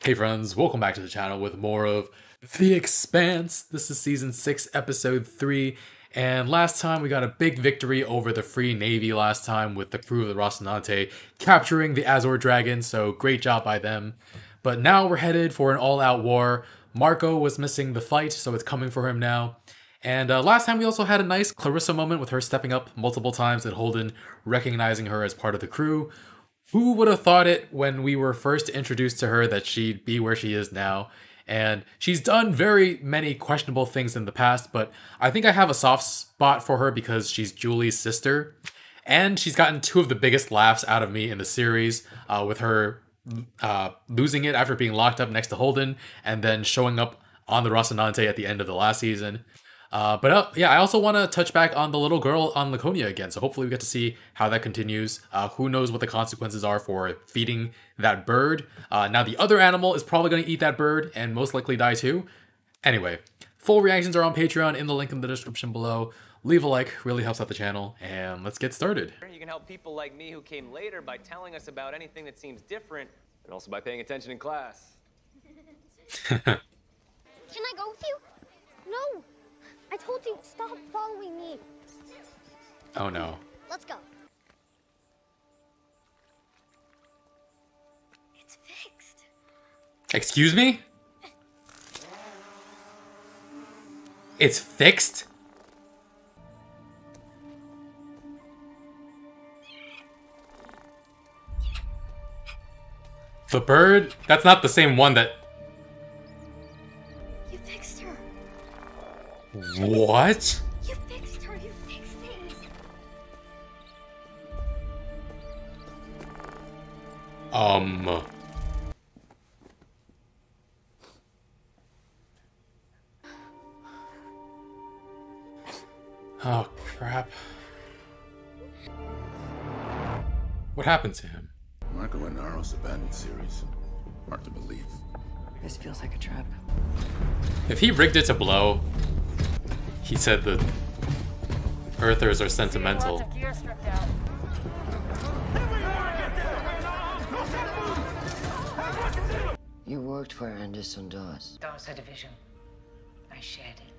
Hey friends, welcome back to the channel with more of The Expanse. This is season 6, episode 3, and last time we got a big victory over the Free Navy last time with the crew of the Rocinante capturing the Azor Dragon, so great job by them. But now we're headed for an all-out war. Marco was missing the fight, so it's coming for him now. And last time we also had a nice Clarissa moment with her stepping up multiple times and Holden recognizing her as part of the crew. Who would have thought it when we were first introduced to her that she'd be where she is now? And she's done very many questionable things in the past, but I think I have a soft spot for her because she's Julie's sister. And she's gotten two of the biggest laughs out of me in the series, with her losing it after being locked up next to Holden, and then showing up on the Rocinante at the end of the last season. Yeah, I also want to touch back on the little girl on Laconia again, so hopefully we get to see how that continues. Who knows what the consequences are for feeding that bird. Now the other animal is probably going to eat that bird and most likely die too. Anyway, full reactions are on Patreon in the link in the description below. Leave a like, really helps out the channel, and let's get started. You can help people like me who came later by telling us about anything that seems different, and also by paying attention in class. Can I go with you? No. I told you, stop following me. Oh no. Let's go. It's fixed. Excuse me? It's fixed? The bird? That's not the same one that... You fixed her. What? You fixed her. You fixed things. Oh, crap. What happened to him? Marco and Naro's abandoned series. Hard to believe. This feels like a trap. If he rigged it to blow, he said the Earthers are sentimental. You worked for Anderson Dawes. Dawes had a vision. I shared it.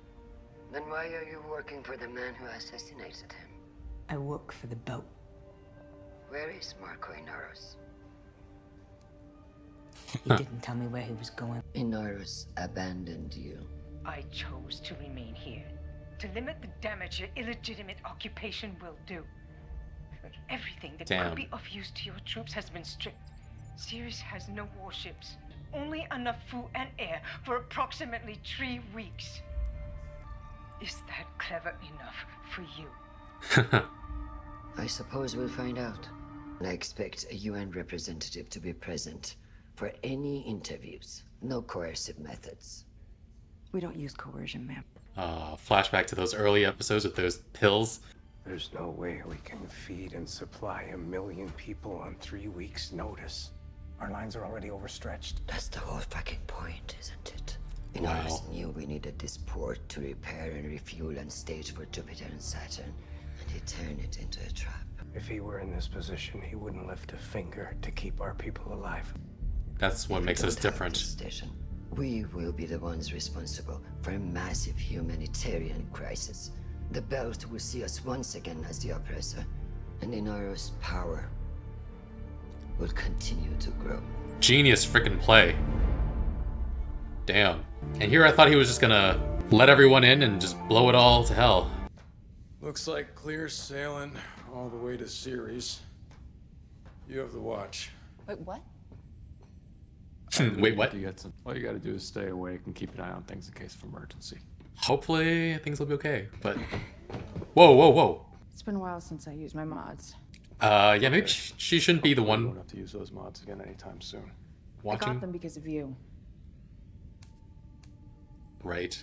Then why are you working for the man who assassinated him? I work for the boat. Where is Marco Inaros? He didn't tell me where he was going. Inaros abandoned you. I chose to remain here to limit the damage your illegitimate occupation will do. Everything that Damn. could be of use to your troops has been stripped. Ceres has no warships, only enough food and air for approximately 3 weeks. Is that clever enough for you? I suppose we'll find out. I expect a UN representative to be present for any interviews. No coercive methods. We don't use coercion, ma'am. Flashback to those early episodes with those pills. There's no way we can feed and supply 1 million people on 3 weeks' notice. Our lines are already overstretched. That's the whole fucking point, isn't it? Wow. Inaros knew we needed this port to repair and refuel and stage for Jupiter and Saturn, and he turned it into a trap. If he were in this position, he wouldn't lift a finger to keep our people alive. That's what makes us Don't have different. this station. We will be the ones responsible for a massive humanitarian crisis. The Belt will see us once again as the oppressor, and Inaros' power will continue to grow. Genius freaking play. Damn. And here I thought he was just gonna let everyone in and just blow it all to hell. Looks like clear sailing all the way to Ceres. You have the watch. Wait, what? Wait, what? All you gotta do is stay awake and keep an eye on things in case of emergency. Hopefully things will be okay, but... Whoa, whoa, whoa. It's been a while since I used my mods. Yeah, maybe she shouldn't be the We one won't have to use those mods again anytime soon. I got watching. them because of you. Right.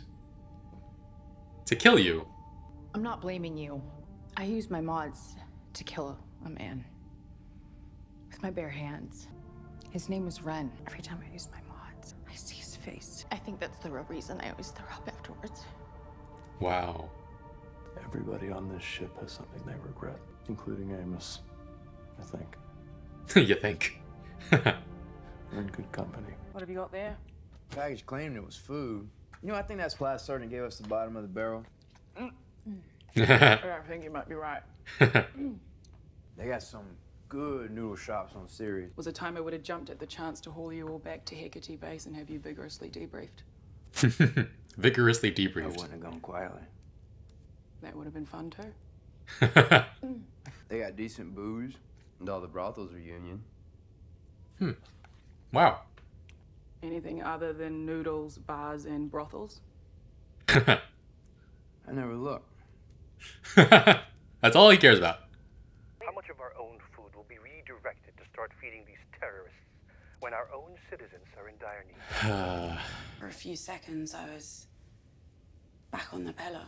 To kill you. I'm not blaming you. I used my mods to kill a man. With my bare hands. His name was Ren. Every time I use my mods, I see his face. I think that's the real reason I always throw up afterwards. Wow. Everybody on this ship has something they regret, including Amos, I think. You think? We're in good company. What have you got there? Package claimed it was food. You know, I think that class sergeant gave us the bottom of the barrel. I think you might be right. They got some good noodle shops on Ceres. Was a time I would have jumped at the chance to haul you all back to Hecate Base and have you vigorously debriefed. Vigorously I debriefed. wouldn't have gone quietly. That would have been fun too. They got decent booze, and all the brothels are union. Wow. Anything other than noodles, bars, and brothels? I never looked. That's all he cares about. How much of our own food will be redirected to start feeding these terrorists when our own citizens are in dire need? For a few seconds, I was back on the Bella,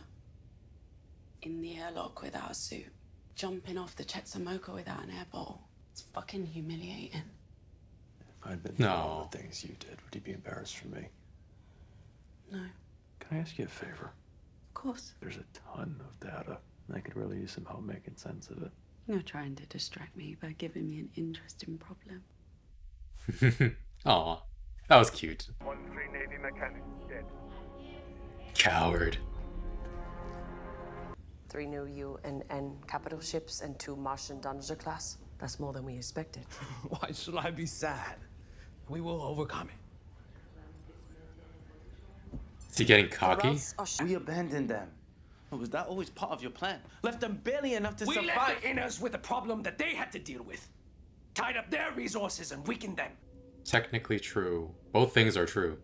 in the airlock without a suit, jumping off the Chetzamoka without an air ball. It's fucking humiliating. If I'd been through all the things you did, would you be embarrassed for me? No. Can I ask you a favor? Of course. There's a ton of data, and I could really use some help making sense of it. You're trying to distract me by giving me an interesting problem. Aw, that was cute. 1 Free Navy mechanic dead. Coward. 3 new UNN capital ships and 2 Martian Dungeon class. That's more than we expected. Why should I be sad? We will overcome it. Is he getting cocky? We abandoned them. Was that always part of your plan? Left them barely enough to survive. We left the inners with a problem that they had to deal with. Tied up their resources and weakened them. Technically true. Both things are true.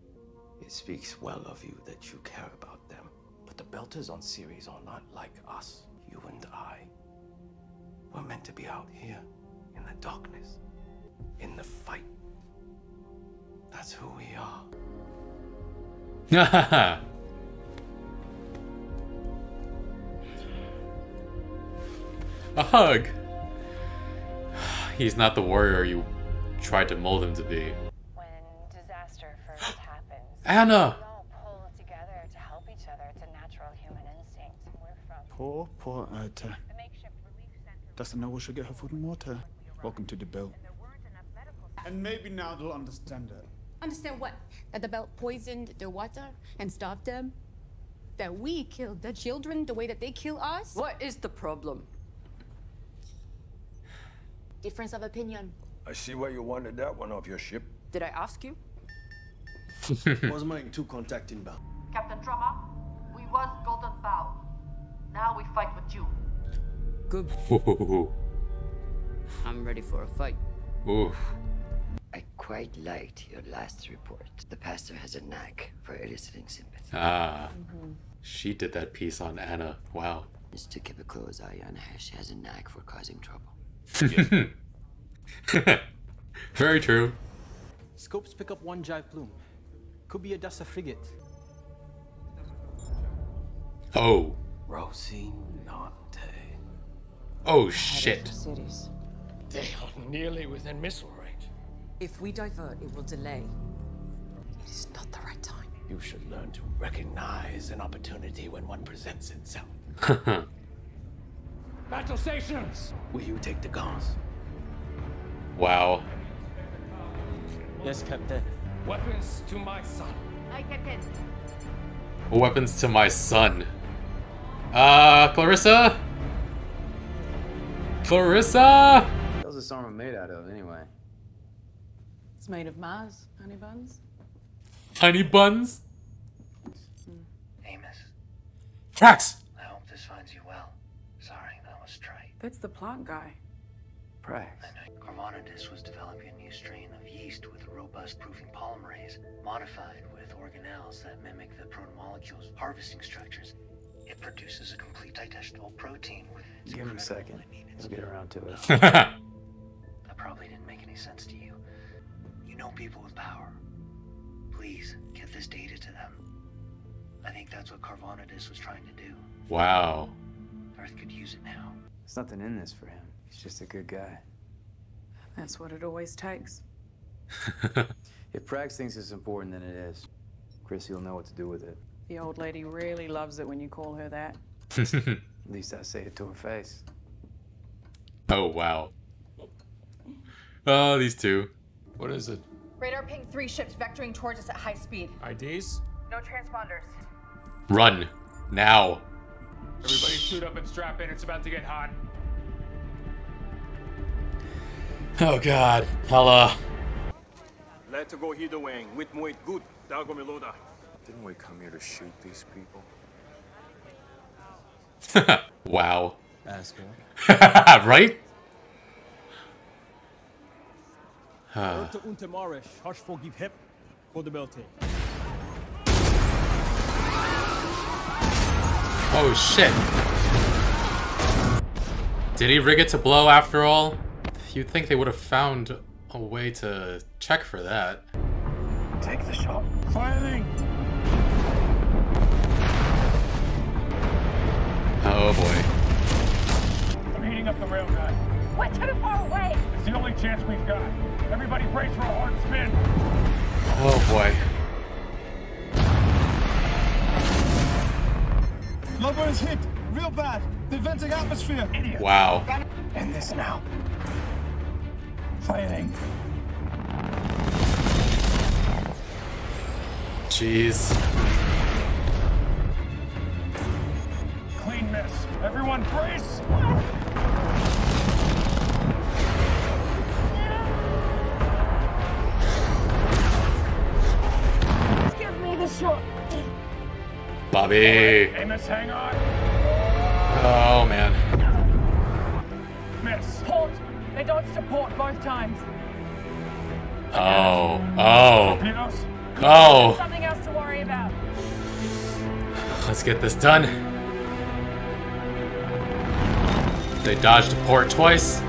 It speaks well of you that you care about them. But the Belters on Ceres are not like us. You and I. We're meant to be out here, in the darkness, in the fight. That's who we are. A hug. He's not the warrior you tried to mold him to be. When disaster first happens, Anna! we all pull together to help each other. It's a natural human instinct. We're from Poor Erta. the makeshift relief center. Doesn't know where she'll get her food and water. Welcome to the belt. And maybe now they'll understand it. Understand what? That the belt poisoned the water and stopped them? That we killed the children the way that they kill us? What is the problem? Difference of opinion. I see why you wanted that one off your ship. Did I ask you? Was making 2 contact inbound. Captain Trauma, we was Golden Bow. Now we fight with you. Good. I'm ready for a fight. Oof. I quite liked your last report. The pastor has a knack for eliciting sympathy. Ah. She did that piece on Anna. Wow. Just to keep a close eye on her, she has a knack for causing trouble. Very true. Scopes pick up 1 jive plume. Could be a Dasa frigate. Oh. Rocinante. Oh shit. Cities. They are nearly within missile range. If we divert, it will delay. It is not the right time. You should learn to recognize an opportunity when one presents itself. Battle stations! Will you take the guns? Wow. Yes, Captain. Weapons to my son. I Captain. Weapons to my son. Clarissa? Clarissa? What was this armor made out of, anyway? It's made of Mars, honey buns. Honey buns? Amos. Prax! I hope this finds you well. Sorry, that was trite. That's the plant guy. Prax. Carmonidus was developing a new strain of yeast with a robust proofing polymerase, modified with organelles that mimic the protomolecules' harvesting structures. It produces a complete digestible protein. Give him a second. He'll get around to it. That probably didn't make any sense to you. You know people with power. Please, get this data to them. I think that's what Carmonidus was trying to do. Wow. Earth could use it now. There's nothing in this for him. He's just a good guy. That's what it always takes. If Prax thinks it's important, then it is. Chrissy will know what to do with it. The old lady really loves it when you call her that. At least I say it to her face. Oh, wow. Oh, these two. What is it? Radar pinged 3 ships vectoring towards us at high speed. IDs? No transponders. Run. Now. Everybody suit up and strap in. It's about to get hot. Oh god. Hella. Let's go hit the wing. With Moit good. Dagomeloda. Didn't we come here to shoot these people? Wow. Asshole. Right? Oh shit. Did he rig it to blow after all? You'd think they would have found a way to check for that. Take the shot. Firing! Oh boy. I'm heating up the rail guy. We're too far away. It's the only chance we've got. Everybody brace for a hard spin. Oh boy. Lubber is hit. Real bad. They're venting atmosphere. Idiot. Wow. End this now. Fighting. Jeez. Clean miss. Everyone brace. Give me the shot. Bobby. Amos, hang on. Oh man. Miss. Port. They dodged to port both times. Oh. Oh. Torpedoes? Oh. Something else to worry about. Let's get this done. They dodged a port twice.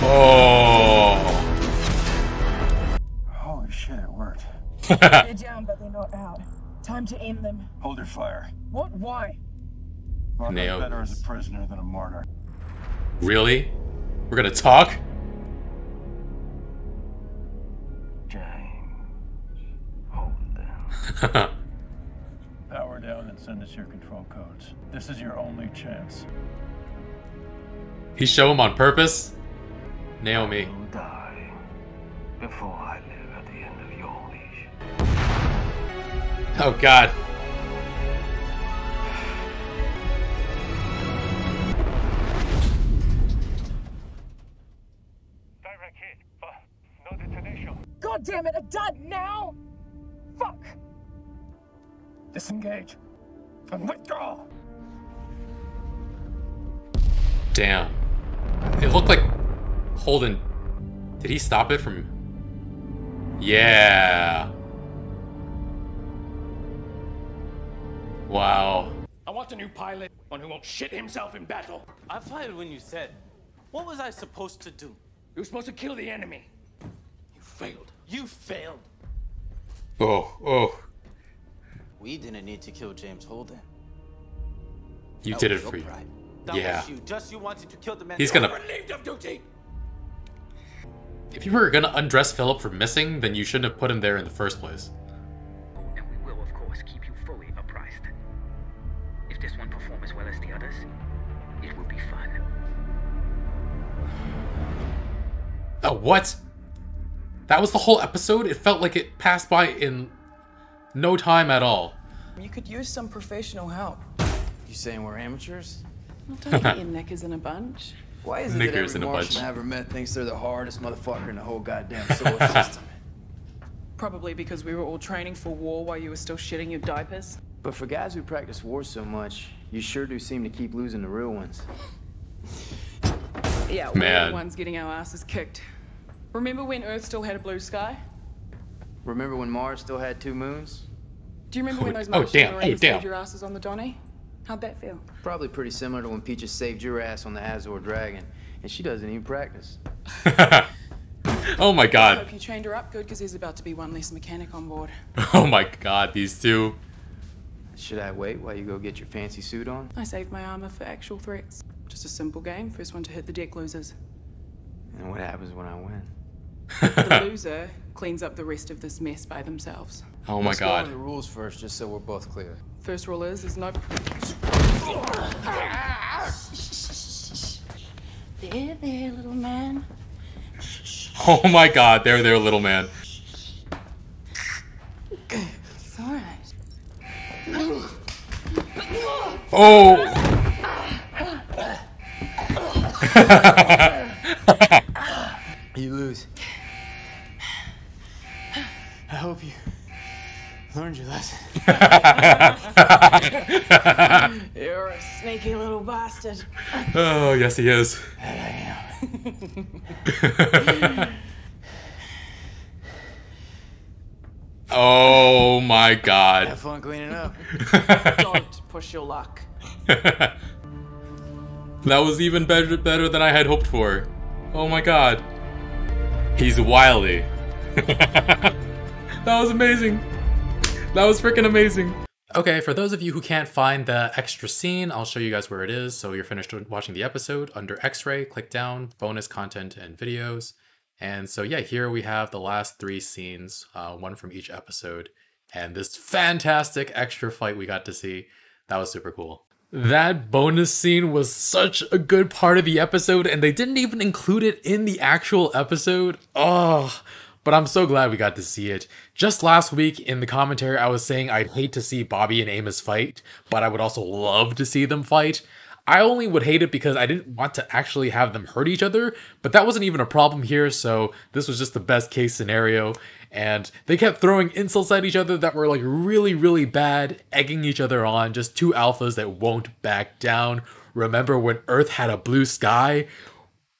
Oh. Holy shit, it worked. They're down, but they're not out. Time to end them. Hold your fire. What? Why? I'm Nailed better as a prisoner than a martyr. Really? We're gonna talk? James. Hold them. Power down and send us your control codes. This is your only chance. He show him on purpose? Naomi. You die before I live at the end of your leash. Oh god. Direct hit, but no detonation. God damn it! A dud now. Fuck. Disengage and withdraw. Damn. It looked like Holden. Did he stop it from? Yeah. Wow. I want a new pilot, one who won't shit himself in battle. I fired when you said. What was I supposed to do? You were supposed to kill the enemy. You failed. You failed. Oh, oh. We didn't need to kill James Holden. You That did it was your for you. pride. That Yeah. was you. Just you wanted to kill the man. He's gonna. Relieved of duty. If you were gonna undress Philip for missing, then you shouldn't have put him there in the first place. And we will, of course, keep you fully apprised. If this one performs as well as the others, it will be fun. Oh, what? That was the whole episode? It felt like it passed by in no time at all. You could use some professional help. You saying we're amateurs? Well, don't get your knickers in a bunch. Why is it Knickers that in every a bunch. Martian I ever met thinks they're the hardest motherfucker in the whole goddamn solar system? Probably because we were all training for war while you were still shitting your diapers. But for guys who practice war so much, you sure do seem to keep losing the real ones. Yeah, we're Man. the ones getting our asses kicked. Remember when Earth still had a blue sky? Remember when Mars still had 2 moons? Do you remember when those Oh, Martian damn. Oh, Marines damn. saved your asses on the Donny? How'd that feel? Probably pretty similar to when Peaches saved your ass on the Azor Dragon, and she doesn't even practice. Oh my I god. hope you trained her up good because there's about to be one less mechanic on board. Oh my god, these two. Should I wait while you go get your fancy suit on? I saved my armor for actual threats. Just a simple game. First one to hit the deck loses. And what happens when I win? The loser cleans up the rest of this mess by themselves. Oh my Let's go god. over the rules first, just so we're both clear. First rule is no. There, little man. Oh my god, there, little man. It's alright. Oh! You lose. I hope you learned your lesson. You're a sneaky little bastard. Oh, yes he is. Oh my god. Have fun cleaning up. Don't push your luck. That was even better than I had hoped for. Oh my god. He's wily. That was amazing. That was freaking amazing. Okay, for those of you who can't find the extra scene, I'll show you guys where it is. So you're finished watching the episode. Under X-ray, click down, bonus content and videos. And so yeah, here we have the last 3 scenes, one from each episode. And this fantastic extra fight we got to see. That was super cool. That bonus scene was such a good part of the episode, and they didn't even include it in the actual episode. Oh, but I'm so glad we got to see it. Just last week in the commentary, I was saying I'd hate to see Bobby and Amos fight, but I would also love to see them fight. I only would hate it because I didn't want to actually have them hurt each other, but that wasn't even a problem here, so this was just the best case scenario. And they kept throwing insults at each other that were like really, really bad, egging each other on, just 2 alphas that won't back down. Remember when Earth had a blue sky?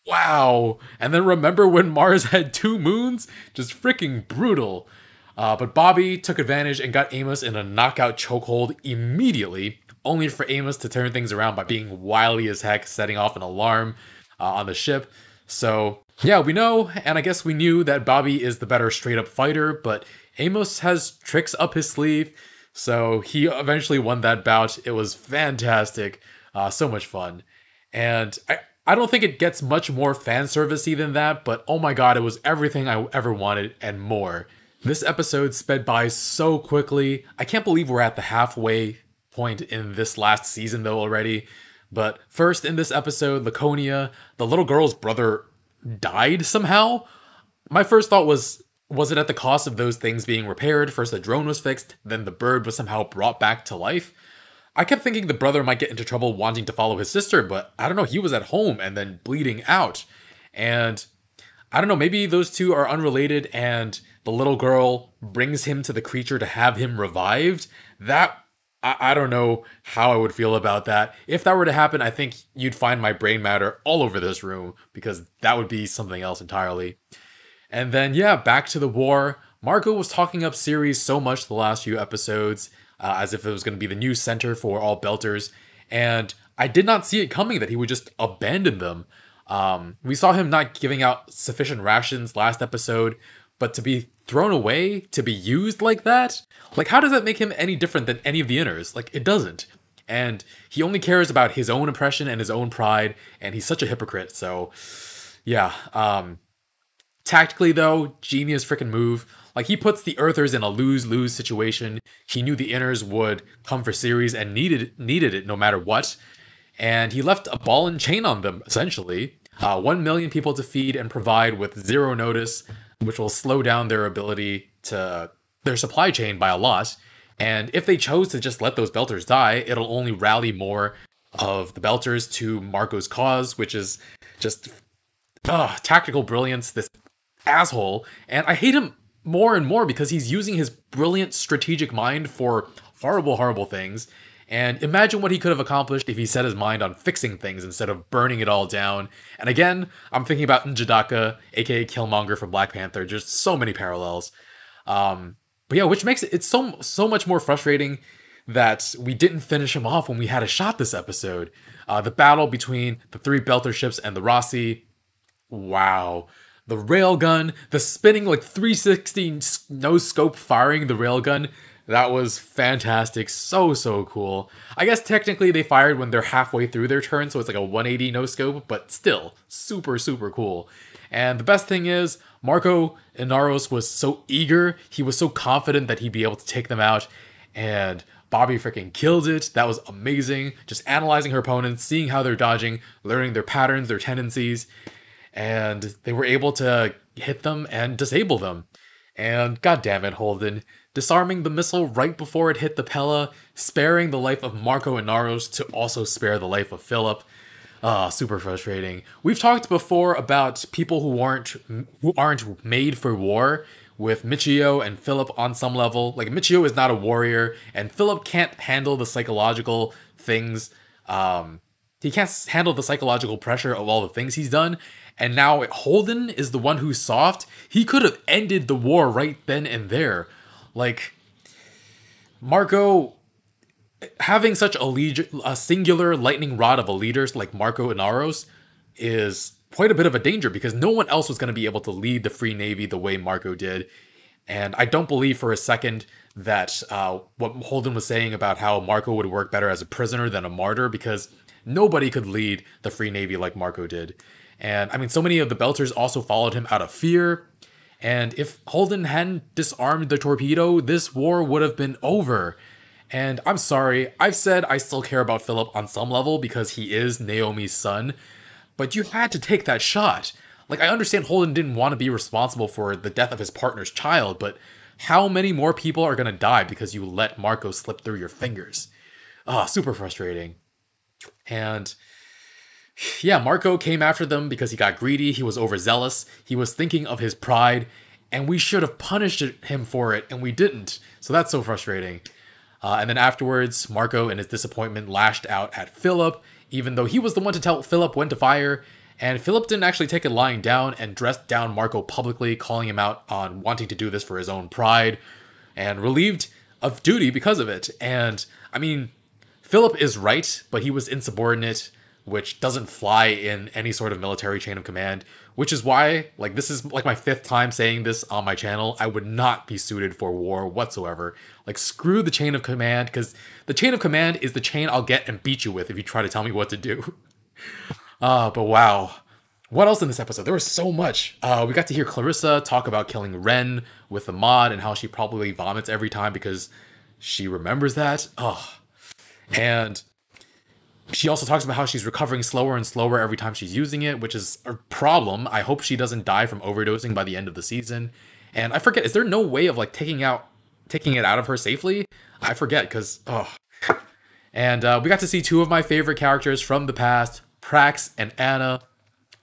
Wow! And then remember when Mars had 2 moons? Just freaking brutal. But Bobby took advantage and got Amos in a knockout chokehold immediately, only for Amos to turn things around by being wily as heck, setting off an alarm on the ship. So yeah, we know, and I guess we knew that Bobby is the better straight-up fighter, but Amos has tricks up his sleeve, so he eventually won that bout. It was fantastic, so much fun. And I don't think it gets much more fan servicey than that, but oh my god, it was everything I ever wanted and more. This episode sped by so quickly. I can't believe we're at the halfway point in this last season though already. But first in this episode, Laconia, the little girl's brother, died somehow. My first thought was it at the cost of those things being repaired? First the drone was fixed, then the bird was somehow brought back to life. I kept thinking the brother might get into trouble wanting to follow his sister, but I don't know, he was at home and then bleeding out. And I don't know, maybe those two are unrelated and the little girl brings him to the creature to have him revived. That, I don't know how I would feel about that. If that were to happen, I think you'd find my brain matter all over this room, because that would be something else entirely. And then, yeah, back to the war. Marco was talking up Ceres so much the last few episodes, as if it was going to be the new center for all Belters, and I did not see it coming that he would just abandon them. We saw him not giving out sufficient rations last episode, but to be thrown away, to be used like that? Like, how does that make him any different than any of the inners? Like, it doesn't. And he only cares about his own oppression and his own pride, and he's such a hypocrite, so yeah. Tactically though, genius freaking move. Like, he puts the Earthers in a lose-lose situation. He knew the inners would come for Ceres and needed it no matter what. And he left a ball and chain on them, essentially. 1 million people to feed and provide with 0 notice, which will slow down their ability to their supply chain by a lot. And if they chose to just let those Belters die, it'll only rally more of the Belters to Marco's cause, which is just tactical brilliance, this asshole. And I hate him more and more because he's using his brilliant strategic mind for horrible, horrible things. And imagine what he could have accomplished if he set his mind on fixing things instead of burning it all down. And again, I'm thinking about Njidaka, aka Killmonger from Black Panther. Just so many parallels. But yeah, which makes it so much more frustrating that we didn't finish him off when we had a shot this episode. The battle between the 3 Belter ships and the Rossi. Wow. The railgun, the spinning like 360 no-scope firing the railgun. That was fantastic. So cool. I guess technically they fired when they're halfway through their turn, so it's like a 180 no-scope, but still, super cool. And the best thing is, Marco Inaros was so eager, he was so confident that he'd be able to take them out, and Bobby freaking killed it. That was amazing. Just analyzing her opponents, seeing how they're dodging, learning their patterns, their tendencies, and they were able to hit them and disable them. And god damn it, Holden. Disarming the missile right before it hit the Pella, sparing the life of Marco Inaros to also spare the life of Philip. Super frustrating. We've talked before about people who aren't made for war, with Michio and Philip on some level. Like, Michio is not a warrior, and Philip can't handle the psychological things. He can't handle the psychological pressure of all the things he's done. And now Holden is the one who's soft. He could have ended the war right then and there. Like, Marco, having such a singular lightning rod of a leader like Marco Inaros is quite a bit of a danger, because no one else was going to be able to lead the Free Navy the way Marco did. And I don't believe for a second that what Holden was saying about how Marco would work better as a prisoner than a martyr, because nobody could lead the Free Navy like Marco did. And I mean, so many of the Belters also followed him out of fear. And if Holden hadn't disarmed the torpedo, this war would have been over. And I'm sorry, I've said I still care about Philip on some level because he is Naomi's son, but you had to take that shot. Like, I understand Holden didn't want to be responsible for the death of his partner's child, but how many more people are going to die because you let Marco slip through your fingers? Super frustrating. And yeah, Marco came after them because he got greedy, he was overzealous, he was thinking of his pride, and we should have punished him for it, and we didn't. So that's so frustrating. And then afterwards, Marco, in his disappointment, lashed out at Philip, even though he was the one to tell Philip when to fire. And Philip didn't actually take it lying down and dressed down Marco publicly, calling him out on wanting to do this for his own pride, and relieved of duty because of it. And, I mean, Philip is right, but he was insubordinate, which doesn't fly in any sort of military chain of command, which is why, like, this is like my 5th time saying this on my channel, I would not be suited for war whatsoever. Like, screw the chain of command, because the chain of command is the chain I'll get and beat you with if you try to tell me what to do. But wow. What else in this episode? There was so much. We got to hear Clarissa talk about killing Ren with the mod and how she probably vomits every time because she remembers that. And she also talks about how she's recovering slower and slower every time she's using it, which is a problem. I hope she doesn't die from overdosing by the end of the season. And I forget, is there no way of like taking it out of her safely? I forget, because And we got to see 2 of my favorite characters from the past, Prax and Anna.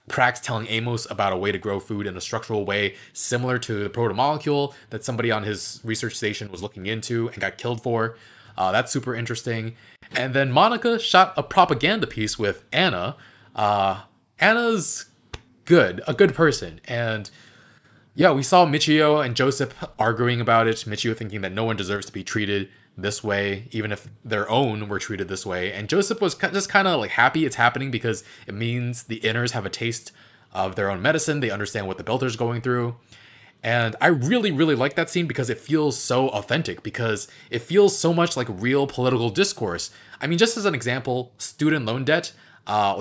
Prax telling Amos about a way to grow food in a structural way similar to the protomolecule that somebody on his research station was looking into and got killed for. That's super interesting. And then Monica shot a propaganda piece with Anna. Anna's good, a good person. And yeah, we saw Michio and Joseph arguing about it. Michio thinking that no one deserves to be treated this way, even if their own were treated this way. And Joseph was just kind of like happy it's happening because it means the inners have a taste of their own medicine. They understand what the Belter's going through. And I really, really like that scene because it feels so authentic, because it feels so much like real political discourse. I mean, just as an example, student loan debt.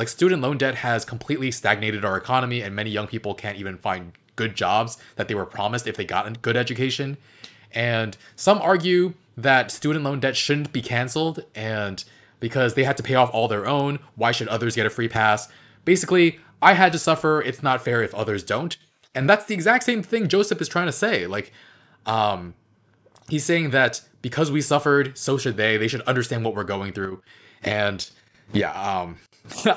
Student loan debt has completely stagnated our economy, and many young people can't even find good jobs that they were promised if they got a good education. And some argue that student loan debt shouldn't be canceled, and because they had to pay off all their own, why should others get a free pass? Basically, I had to suffer, it's not fair if others don't. And that's the exact same thing Joseph is trying to say. Like, he's saying that because we suffered, so should they. They should understand what we're going through. And yeah,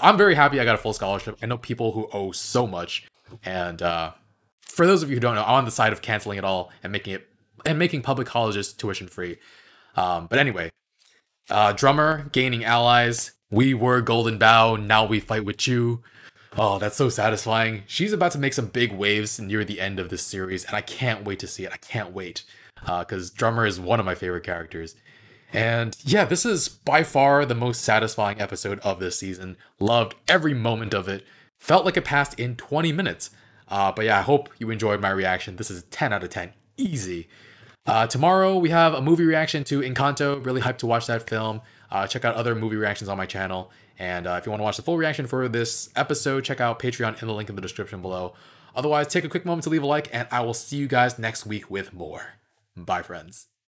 I'm very happy I got a full scholarship. I know people who owe so much. And for those of you who don't know, I'm on the side of canceling it all and making public colleges tuition free. But anyway, Drummer gaining allies. We were Golden Bow, now we fight with you. Oh, that's so satisfying. She's about to make some big waves near the end of this series, and I can't wait to see it. I can't wait. Because Drummer is one of my favorite characters. And yeah, this is by far the most satisfying episode of this season. Loved every moment of it. Felt like it passed in 20 minutes. But yeah, I hope you enjoyed my reaction. This is 10 out of 10. Easy. Tomorrow we have a movie reaction to Encanto. Really hyped to watch that film. Check out other movie reactions on my channel. And if you want to watch the full reaction for this episode, check out Patreon in the link in the description below. Otherwise, take a quick moment to leave a like, and I will see you guys next week with more. Bye, friends.